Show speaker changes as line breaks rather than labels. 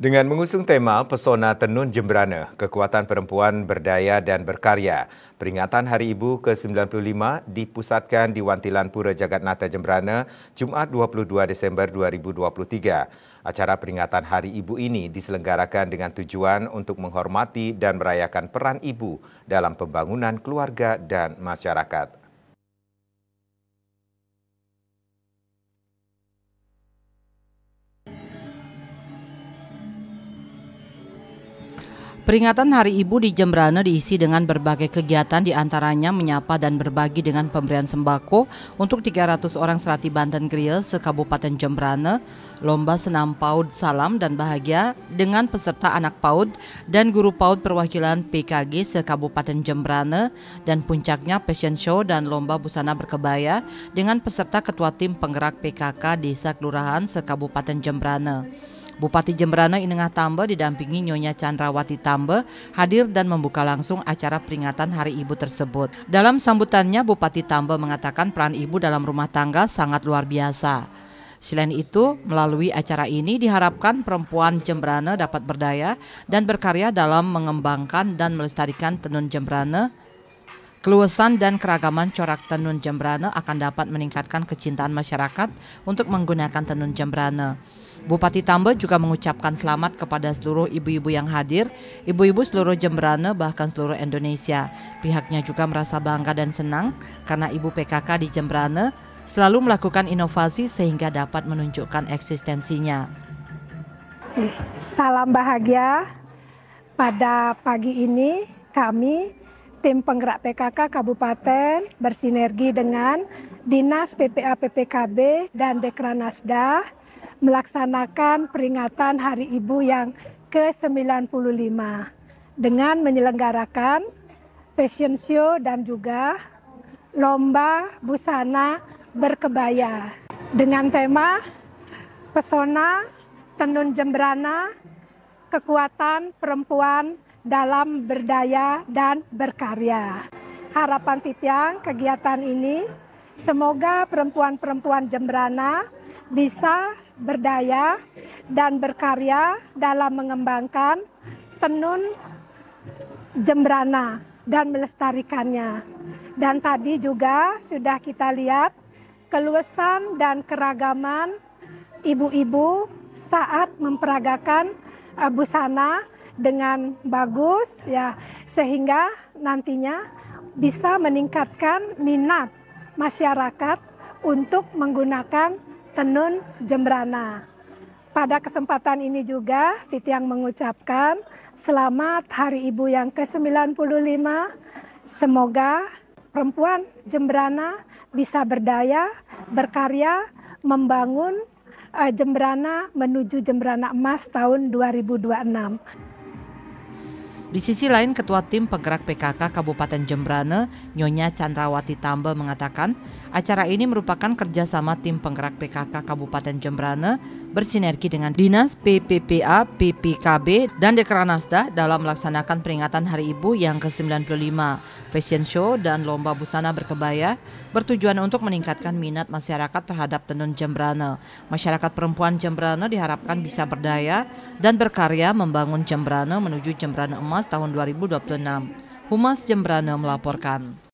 Dengan mengusung tema Pesona Tenun Jembrana, Kekuatan Perempuan Berdaya dan Berkarya, peringatan Hari Ibu ke-95 dipusatkan di Wantilan Pura Jagatnata Jembrana, Jumat 22 Desember 2023. Acara peringatan Hari Ibu ini diselenggarakan dengan tujuan untuk menghormati dan merayakan peran ibu dalam pembangunan keluarga dan masyarakat.
Peringatan Hari Ibu di Jembrana diisi dengan berbagai kegiatan, diantaranya menyapa dan berbagi dengan pemberian sembako untuk 300 orang serati Banten Kriel se-Kabupaten Jembrana, lomba senam PAUD Salam dan Bahagia dengan peserta anak PAUD dan guru PAUD perwakilan PKG se-Kabupaten Jembrana, dan puncaknya fashion show dan lomba busana berkebaya dengan peserta ketua tim penggerak PKK Desa Kelurahan se-Kabupaten Jembrana. Bupati Jembrana Inengah Tambe didampingi Nyonya Chandrawati Tambe hadir dan membuka langsung acara peringatan Hari Ibu tersebut. Dalam sambutannya, Bupati Tambe mengatakan peran ibu dalam rumah tangga sangat luar biasa. Selain itu, melalui acara ini diharapkan perempuan Jembrana dapat berdaya dan berkarya dalam mengembangkan dan melestarikan tenun Jembrana. Keluasan dan keragaman corak tenun Jembrana akan dapat meningkatkan kecintaan masyarakat untuk menggunakan tenun Jembrana. Bupati Tambe juga mengucapkan selamat kepada seluruh ibu-ibu yang hadir, ibu-ibu seluruh Jembrana bahkan seluruh Indonesia. Pihaknya juga merasa bangga dan senang karena ibu PKK di Jembrana selalu melakukan inovasi sehingga dapat menunjukkan eksistensinya.
Salam bahagia. Pada pagi ini kami tim penggerak PKK Kabupaten bersinergi dengan Dinas PPA PPKB dan Dekranasda melaksanakan peringatan Hari Ibu yang ke-95 dengan menyelenggarakan fashion show dan juga lomba busana berkebaya dengan tema Pesona Tenun Jembrana, Kekuatan Perempuan dalam Berdaya dan Berkarya. Harapan Titiang kegiatan ini semoga perempuan-perempuan Jembrana bisa berdaya dan berkarya dalam mengembangkan tenun Jembrana dan melestarikannya. Dan tadi juga sudah kita lihat keluasan dan keragaman ibu-ibu saat memperagakan busana dengan bagus ya, sehingga nantinya bisa meningkatkan minat masyarakat untuk menggunakan tenun Jembrana. Pada kesempatan ini juga Titiang mengucapkan selamat Hari Ibu yang ke-95. Semoga perempuan Jembrana bisa berdaya, berkarya, membangun Jembrana menuju Jembrana Emas tahun 2026.
Di sisi lain, Ketua Tim Penggerak PKK Kabupaten Jembrana, Nyonya Chandrawati Tambe mengatakan, acara ini merupakan kerjasama Tim Penggerak PKK Kabupaten Jembrana bersinergi dengan Dinas PPPA, PPKB, dan Dekranasda dalam melaksanakan peringatan Hari Ibu yang ke-95. Fashion show dan lomba busana berkebaya bertujuan untuk meningkatkan minat masyarakat terhadap tenun Jembrana. Masyarakat perempuan Jembrana diharapkan bisa berdaya dan berkarya membangun Jembrana menuju Jembrana Emas tahun 2026. Humas Jembrana melaporkan.